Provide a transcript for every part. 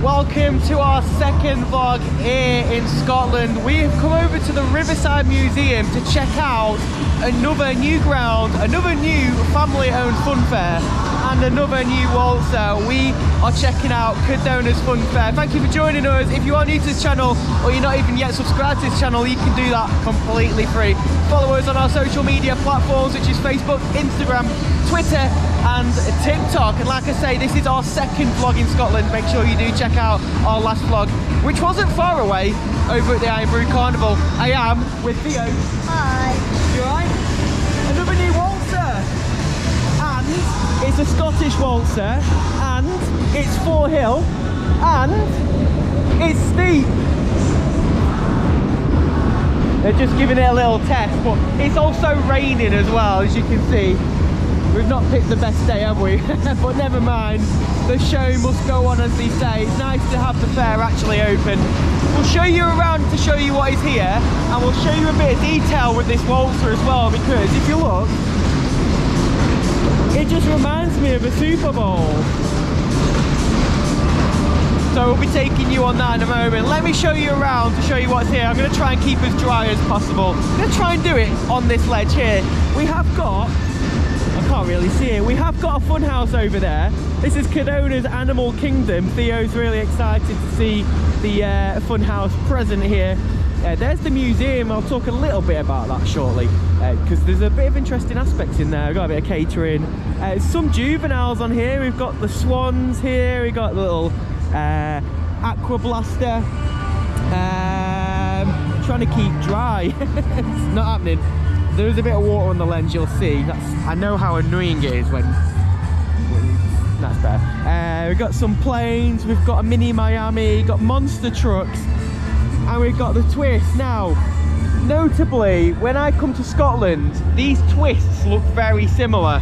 Welcome to our second vlog here in Scotland. We have come over to the Riverside Museum to check out another new ground, another new family-owned funfair, and another new waltzer. We are checking out Codona's Funfair. Thank you for joining us. If you are new to this channel or you're not even yet subscribed to this channel, you can do that completely free. Follow us on our social media platforms, which is Facebook, Instagram, Twitter and TikTok. And like I say, this is our second vlog in Scotland. Make sure you do check out our last vlog, which wasn't far away, over at the Ironbrew Carnival. I am with Theo. Hi. You alright? Another new waltzer. And it's a Scottish waltzer, and it's 4-hill, and it's steep. They're just giving it a little test, but it's also raining as well, as you can see. We've not picked the best day, have we? But never mind, the show must go on, as they say. It's nice to have the fair actually open. We'll show you around to show you what is here, and we'll show you a bit of detail with this waltzer as well, because if you look, it just reminds me of a Super Bowl. So we'll be taking you on that in a moment. Let me show you around to show you what's here. I'm going to try and keep as dry as possible. I'm going to try and do it on this ledge here. We have got, I can't really see it, we have got a funhouse over there. This is Codona's Animal Kingdom. Theo's really excited to see the funhouse present here. There's the museum. I'll talk a little bit about that shortly, because there's a bit of interesting aspects in there. We've got a bit of catering. Some juveniles on here. We've got the swans here. We've got the little aqua blaster. Trying to keep dry. It's not happening. There is a bit of water on the lens, you'll see. I know how annoying it is when that's better. We've got some planes, we've got a mini Miami, got monster trucks, and we've got the twist. Now, notably, when I come to Scotland, these twists look very similar.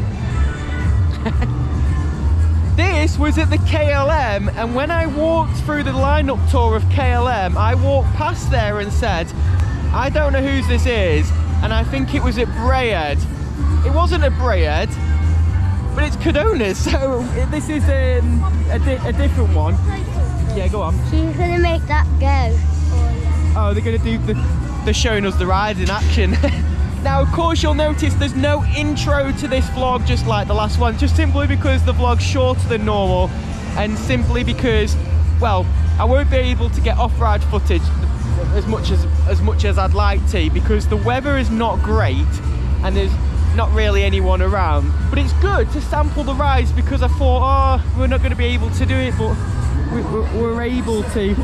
This was at the KLM, and when I walked through the lineup tour of KLM, I walked past there and said, I don't know whose this is, and I think it was at Brayhead. It wasn't at Brayhead, but it's Codona's, so this is a different one. Yeah, go on. She's gonna make that go. Oh, they're gonna do they're showing us the rides in action. Now, of course, you'll notice there's no intro to this vlog, just like the last one, just simply because the vlog's shorter than normal, and simply because, well, I won't be able to get off-ride footage as much as I'd like to, because the weather is not great and there's not really anyone around. But it's good to sample the rides, because I thought, oh, we're not going to be able to do it, but we're able to.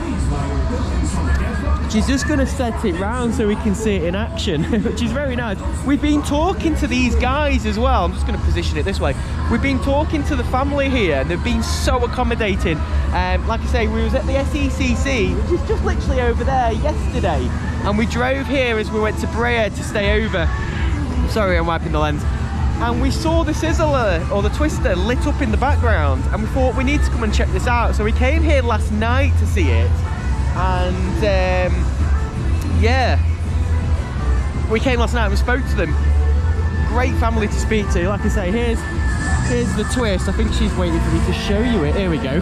She's just going to set it round so we can see it in action, which is very nice. We've been talking to these guys as well. I'm just going to position it this way. We've been talking to the family here, and they've been so accommodating. Like I say, we was at the SECC, which is just literally over there, yesterday, and we drove here as we went to Brayhead to stay over. Sorry, I'm wiping the lens. And we saw the sizzler, or the twister, lit up in the background, and we thought we need to come and check this out. So we came here last night to see it, and yeah, we came last night and we spoke to them. Great family to speak to. Like I say, here's the twist. I think she's waiting for me to show you it. Here we go.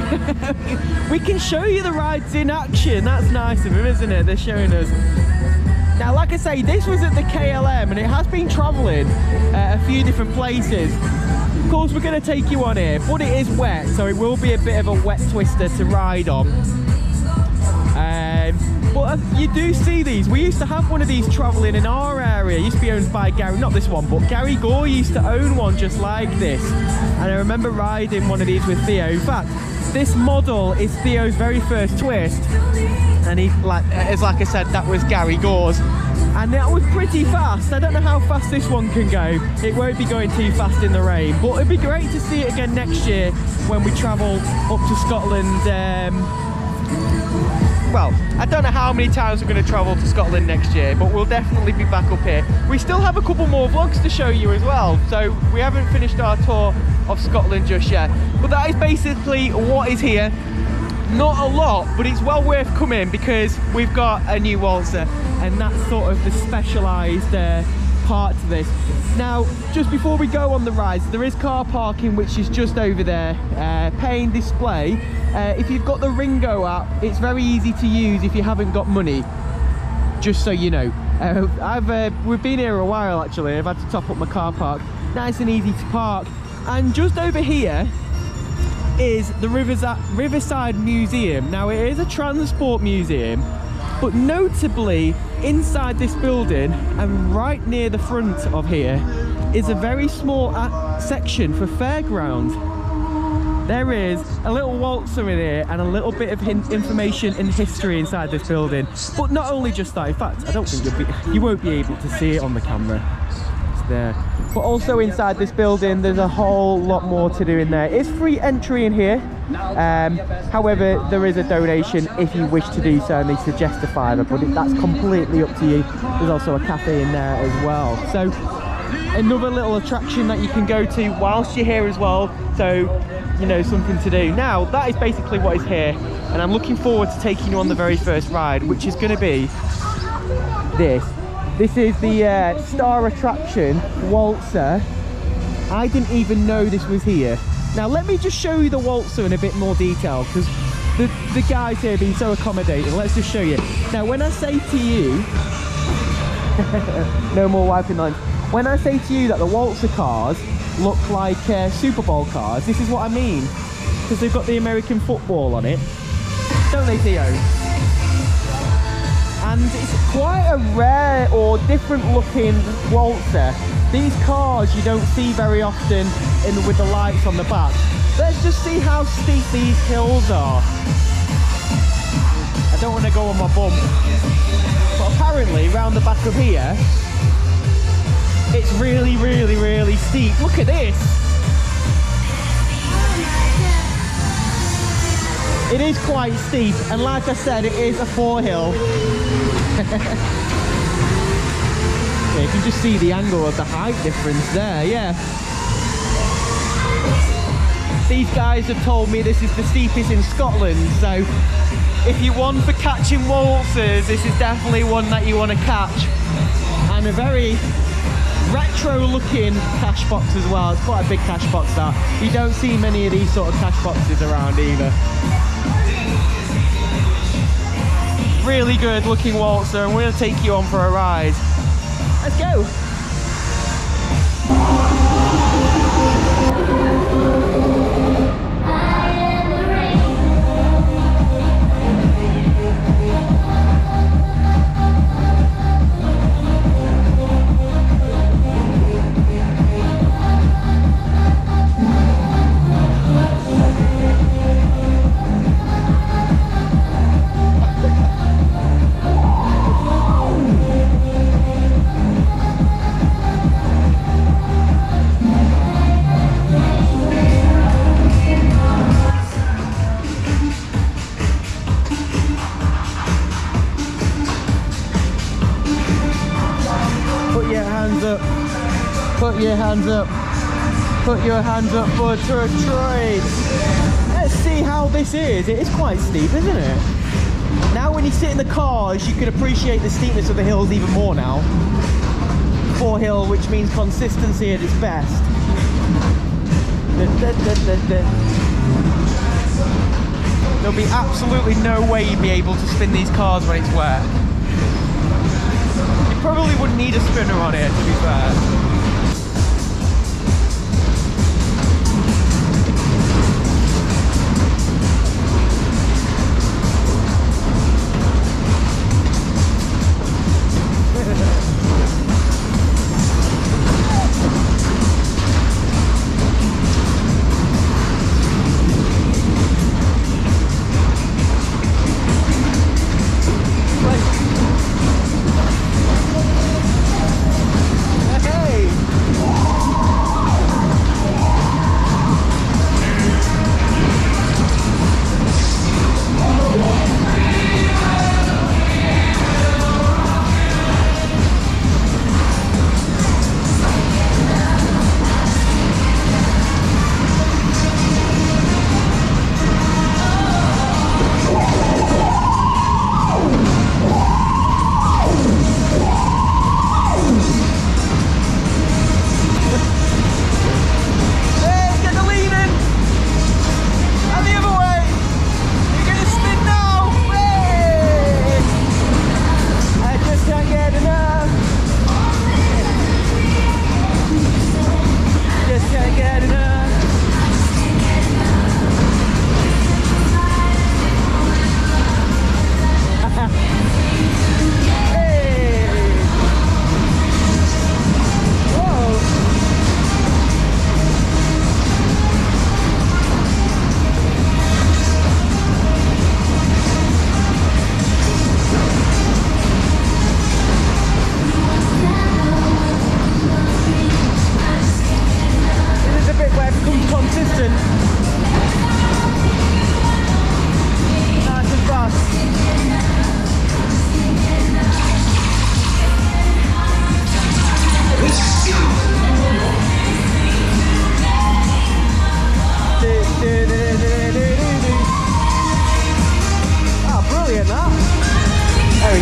We can show you the rides in action. That's nice of them, isn't it? They're showing us. Now, like I say, this was at the KLM, and it has been travelling a few different places. Of course, we're going to take you on here, but it is wet, so it will be a bit of a wet twister to ride on. But you do see these. We used to have one of these travelling in our area. It used to be owned by Gary, not this one, but Gary Gore used to own one just like this. And I remember riding one of these with Theo. In fact, this model is Theo's very first twist. And he, like I said, that was Gary Gore's. And that was pretty fast. I don't know how fast this one can go. It won't be going too fast in the rain. But it'd be great to see it again next year when we travel up to Scotland. Well, I don't know how many times we're going to travel to Scotland next year, but we'll definitely be back up here. We still have a couple more vlogs to show you as well, so we haven't finished our tour of Scotland just yet. But that is basically what is here. Not a lot, but it's well worth coming because we've got a new waltzer, and that's sort of the specialised part to this. Now, just before we go on the rides, there is car parking, which is just over there, paying display. If you've got the Ringo app, it's very easy to use if you haven't got money, just so you know. We've been here a while actually. I've had to top up my car park. Nice and easy to park. And just over here is the Riverside Museum. Now, it is a transport museum, but notably inside this building and right near the front of here is a very small section for Fairground. There is a little waltzer in here and a little bit of information and history inside this building. But not only just that, in fact, I don't think you won't be able to see it on the camera. It's there. But also inside this building, there's a whole lot more to do in there. It's free entry in here. However, there is a donation if you wish to do so, and they suggest a £5, but that's completely up to you. There's also a cafe in there as well. So another little attraction that you can go to whilst you're here as well. So, you know, something to do. Now, that is basically what is here, and I'm looking forward to taking you on the very first ride, which is going to be this. This is the star attraction, Waltzer. I didn't even know this was here. Now, let me just show you the Waltzer in a bit more detail, because the guys here have been so accommodating. Let's just show you. Now, when I say to you, no more wiping lines. When I say to you that the Waltzer cars look like Super Bowl cars, this is what I mean, because they've got the American football on it, don't they, Theo? And it's quite a rare or different looking Waltzer. These cars you don't see very often with the lights on the back. Let's just see how steep these hills are. I don't want to go on my bum, but apparently round the back of here it's really, really, really steep. Look at this. It is quite steep, and like I said, it is a forehill. Yeah, you can just see the angle of the height difference there, yeah. These guys have told me this is the steepest in Scotland, so if you're one for catching waltzers, this is definitely one that you want to catch. And a very retro looking cash box as well. It's quite a big cash box that. You don't see many of these sort of cash boxes around either. Really good looking waltzer, and we're going to take you on for a ride. Let's go! Put your hands up. Put your hands up for Detroit. Let's see how this is. It is quite steep, isn't it? Now when you sit in the cars, you can appreciate the steepness of the hills even more now. Forehill, which means consistency at its best. There'll be absolutely no way you'd be able to spin these cars when it's wet. You probably wouldn't need a spinner on here, to be fair. Hey!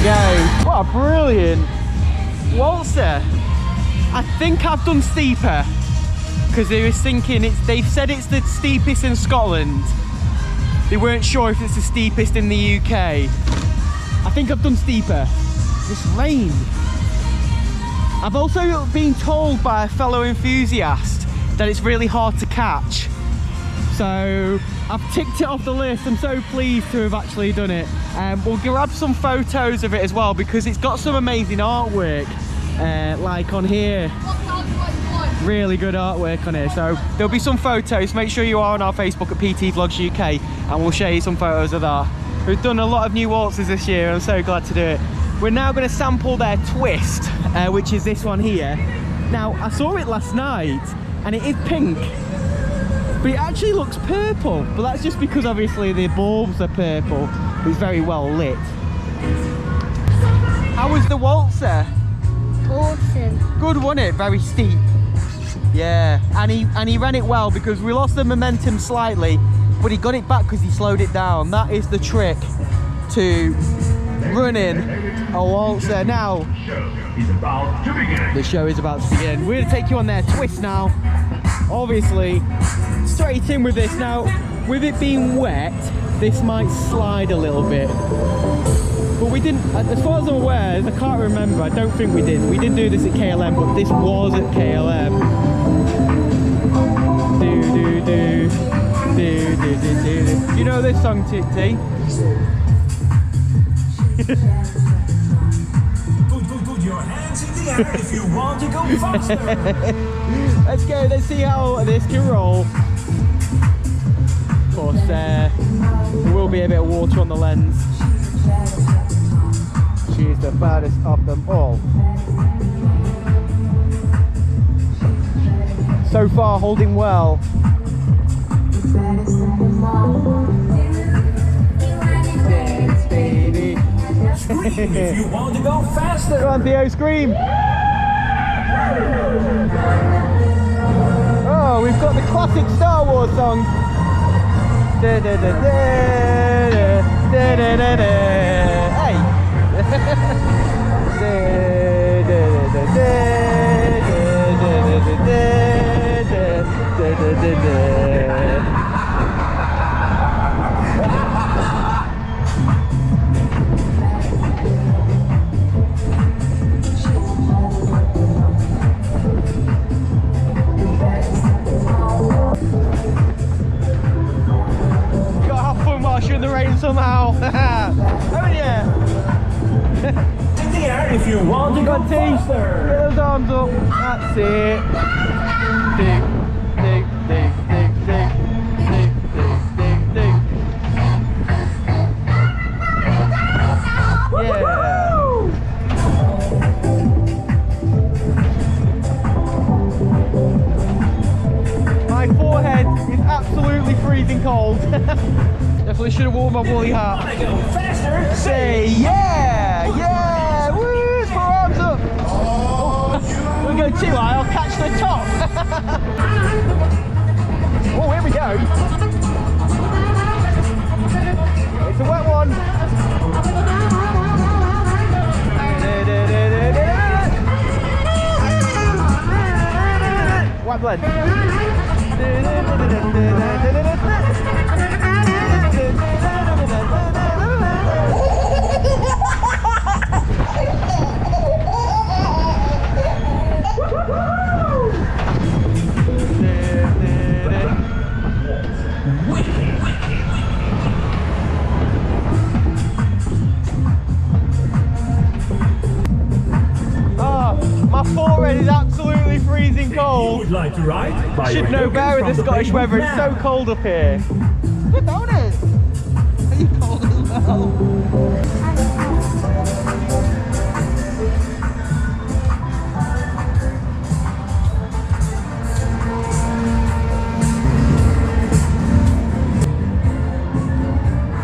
go. What a brilliant waltzer. I think I've done steeper because they were thinking they've said it's the steepest in Scotland. They weren't sure if it's the steepest in the UK. I think I've done steeper. This rain. I've also been told by a fellow enthusiast that it's really hard to catch. So I've ticked it off the list. I'm so pleased to have actually done it. We'll grab some photos of it as well because it's got some amazing artwork, like on here. Really good artwork on here. So there'll be some photos. Make sure you are on our Facebook at PT Vlogs UK and we'll show you some photos of that. We've done a lot of new waltzes this year and I'm so glad to do it. We're now going to sample their twist, which is this one here. Now, I saw it last night and it is pink, but it actually looks purple. But that's just because obviously the bulbs are purple, but it's very well lit. How was the waltzer? Awesome. Good, wasn't it? Very steep. Yeah, and he ran it well because we lost the momentum slightly, but he got it back because he slowed it down. That is the trick to running a waltzer. Now, the show is about to begin. We're going to take you on their twist now. Obviously, straight in with this. Now, with it being wet, this might slide a little bit. But we didn't, as far as I'm aware, I can't remember, I don't think we did. We did do this at KLM, but this was at KLM. Do, do, do, do, do, do, do. You know this song, T? Put your hands in the air if you want to go faster. Let's go, let's see how this can roll. Of course, there will be a bit of water on the lens. She's the baddest of them all. So far, holding well. Dance, baby. Scream if you want to go faster. Go on, Theo, scream. Oh, we've got the classic Star Wars song. Da, da, da, da, da, da, da, da. Hey. You gotta have fun whilst you're in the rain somehow. Oh yeah. In the air if you want to go faster. Get those arms up. That's it. Dig, dig, dig, dig, dig, dig, dig, dig, dig. Yeah. My forehead is absolutely freezing cold. Definitely should have worn my woolly hat. Want to go faster? Say yeah, yeah, woo, put our arms up. Oh, we'll go too high, I'll catch the top. Oh, here we go. It's a wet one. White blend. My forehead is absolutely freezing cold. Would like to ride? Buy Should your know tokens better with from the Scottish Facebook weather. It's now. so cold up here. Good, don't it? Are you cold as well?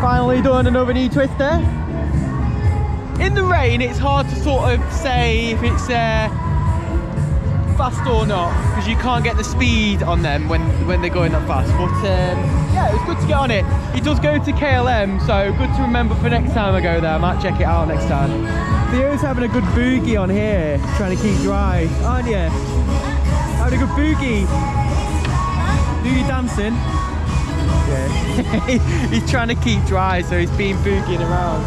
Finally done another knee twister. In the rain, it's hard to sort of say if it's fast or not, because you can't get the speed on them when they're going that fast. But yeah, it was good to get on it. It does go to KLM, so good to remember for next time I go there. I might check it out next time. Theo's having a good boogie on here, trying to keep dry, aren't you? Having a good boogie. Do you dancing? Yeah. He's trying to keep dry, so he's been boogieing around.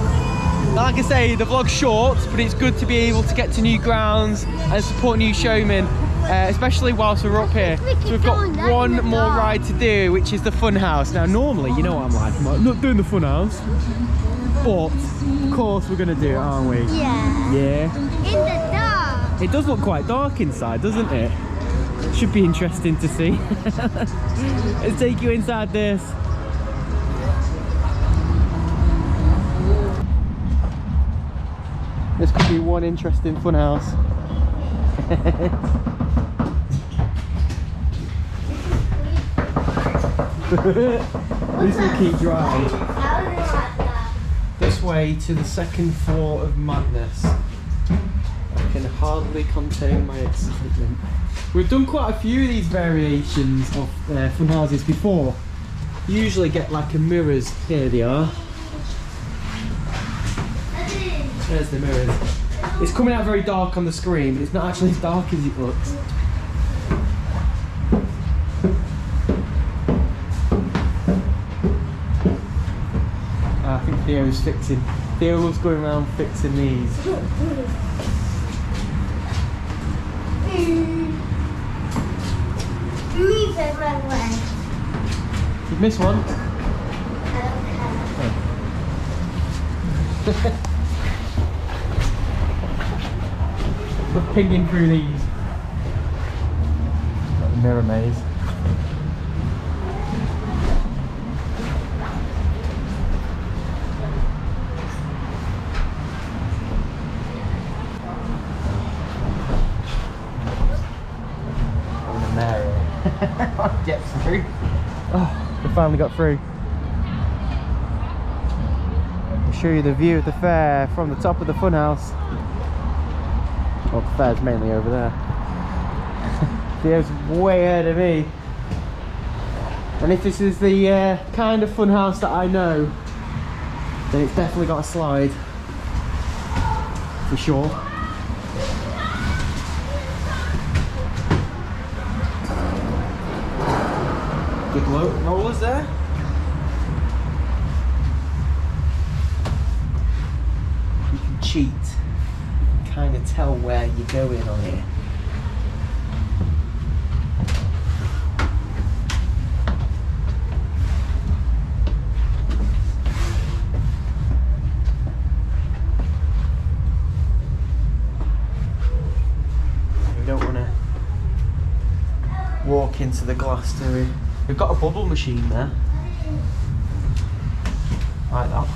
Like I say, the vlog's short, but it's good to be able to get to new grounds and support new showmen, especially whilst we're up here. So we've got one more ride to do, which is the Funhouse. Now, normally, you know what I'm like, I'm not doing the Funhouse, but of course we're going to do it, aren't we? Yeah. Yeah. In the dark. It does look quite dark inside, doesn't it? Should be interesting to see. Let's take you inside this. This could be one interesting Funhouse. This will keep dry. This way to the second floor of madness. I can hardly contain my excitement. We've done quite a few of these variations of fun houses before. You usually get like a mirrors. Here they are. There's the mirrors. It's coming out very dark on the screen, but it's not actually as dark as it looks. I think Theo's fixing. Theo loves going around fixing these. Move it my way. You've missed one. We're pinging through these. Got the mirror maze. Get through. Oh, we finally got through. I'll show you the view of the fair from the top of the Funhouse. Well, the fair's mainly over there. Theo's way ahead of me. And if this is the kind of Funhouse that I know, then it's definitely got a slide. For sure. Good rollers there. You can cheat. You can kind of tell where you're going on here. We don't want to walk into the glass, do we? We've got a bubble machine there. Like that.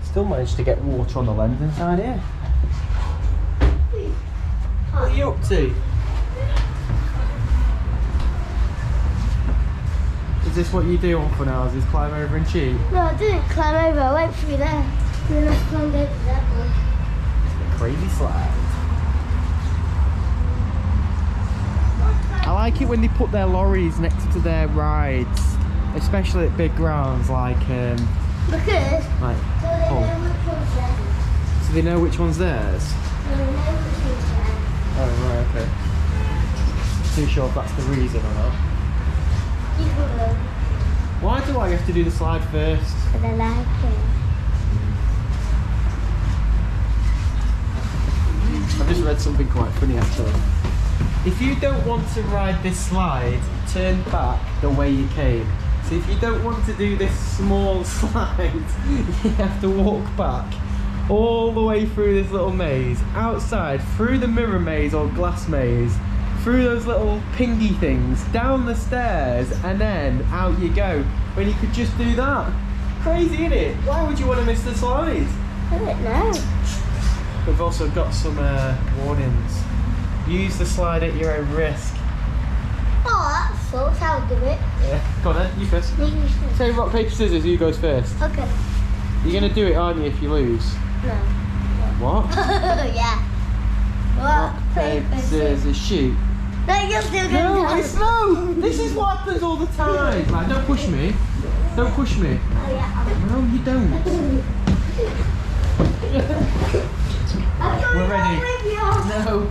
Still managed to get water on the lens inside here. What are you up to? Is this what you do on fun houses? Climb over and cheat? No, I didn't climb over. I went through there. And then I climbed over that one. It's a crazy slide. I like it when they put their lorries next to their rides, especially at big grounds like Because like so they know which one's theirs. so they know which one's theirs. So they know which one's theirs. Oh right, okay. Too sure if that's the reason or not. You can go. Why do I have to do the slide first? Because I like it. I've just read something quite funny actually. If you don't want to ride this slide, turn back the way you came. So if you don't want to do this small slide, you have to walk back all the way through this little maze, outside, through the mirror maze or glass maze, through those little pingy things, down the stairs, and then out you go. When you could just do that. Crazy, isn't it? Why would you want to miss the slide? I don't know. We've also got some warnings. Use the slide at your own risk. Oh, that sucks. I'll do it. Yeah. Go on then, you first. Say rock, paper, scissors, who goes first? Okay. You're going to do it, aren't you, if you lose? No. What? Yeah. Rock, paper, scissors, shoot. No, you're still No, going it's no. This is what happens all the time. Right, don't push me. Don't push me. Oh, yeah. No, you don't. We're ready. No.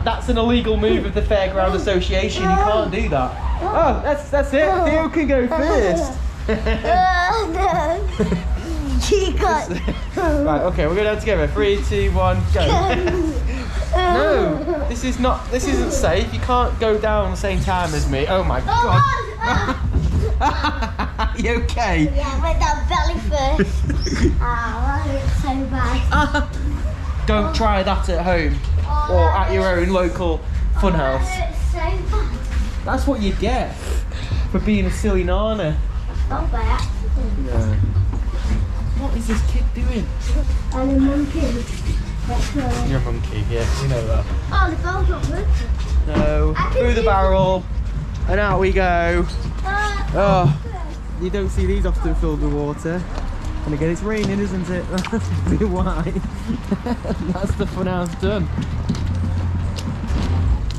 That's an illegal move of the Fairground Association. You can't do that. Oh, that's it. Theo can go first. No. She got. Right, okay, we're going down together. 3, 2, 1, go. No, this isn't safe. You can't go down at the same time as me. Oh my god. You okay? Yeah, with that belly first. Oh, it's so bad. Don't try that at home or at your own local funhouse. It's so bad. That's what you get for being a silly nana. Not by accident. Yeah. What is this kid doing? And a monkey. That's right. You're a monkey, yeah, we know that. Oh, the bell's not working. No, through the barrel, and out we go. Oh, you don't see these often filled with water. And again, it's raining, isn't it? That's why. That's the funhouse done.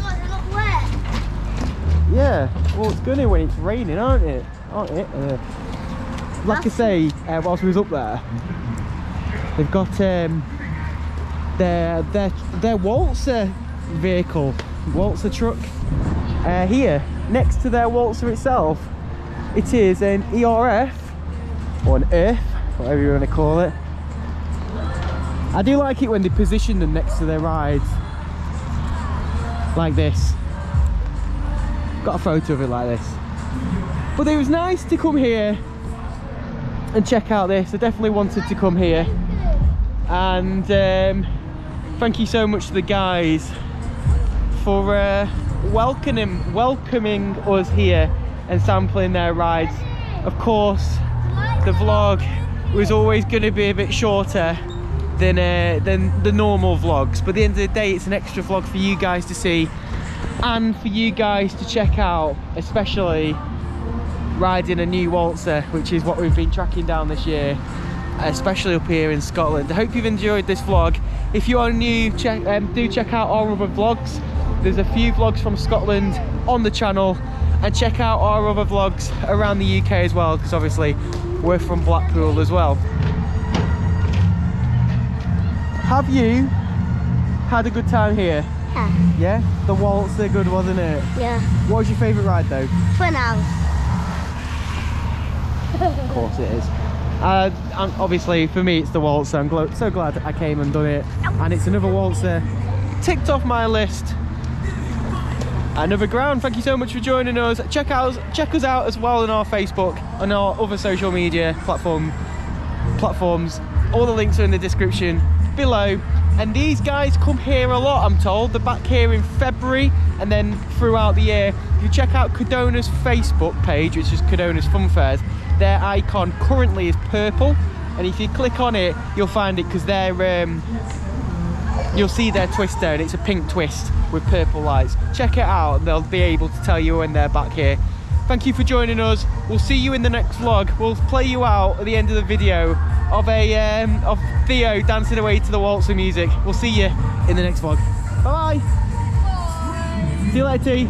God, they're not wet. Yeah, well, it's gonna when it's raining, aren't it? Like I say, whilst we was up there, they've got their Waltzer vehicle, Waltzer truck, here next to their Waltzer itself. It is an ERF or an Earth, whatever you want to call it. I do like it when they position them next to their rides like this. Got a photo of it like this. But it was nice to come here and check out this. I definitely wanted to come here, and thank you so much to the guys for welcoming us here and sampling their rides. Of course, the vlog was always going to be a bit shorter than the normal vlogs, but at the end of the day, it's an extra vlog for you guys to see and for you guys to check out, especially riding a new Waltzer, which is what we've been tracking down this year, especially up here in Scotland. I hope you've enjoyed this vlog. If you are new, do check out our other vlogs. There's a few vlogs from Scotland on the channel, and check out our other vlogs around the UK as well, because obviously we're from Blackpool as well. Have you had a good time here? Yeah. Yeah? The Waltzer, good, wasn't it? Yeah. What was your favourite ride though? Funhouse. Of course it is. And obviously for me it's the Waltzer. I'm so glad I came and done it, and it's another Waltzer ticked off my list. Another ground. Thank you so much for joining us. Check us out as well on our Facebook and our other social media platforms. All the links are in the description below. And these guys come here a lot, I'm told. They're back here in February and then throughout the year. If you check out Codona's Facebook page, which is Codona's Funfairs, their icon currently is purple, and if you click on it, you'll find it, because they're you'll see their twist there, and it's a pink twist with purple lights. Check it out, and they'll be able to tell you when they're back here. Thank you for joining us. We'll see you in the next vlog. We'll play you out at the end of the video of of Theo dancing away to the Waltzer music. We'll see you in the next vlog. Bye bye. See you later, T.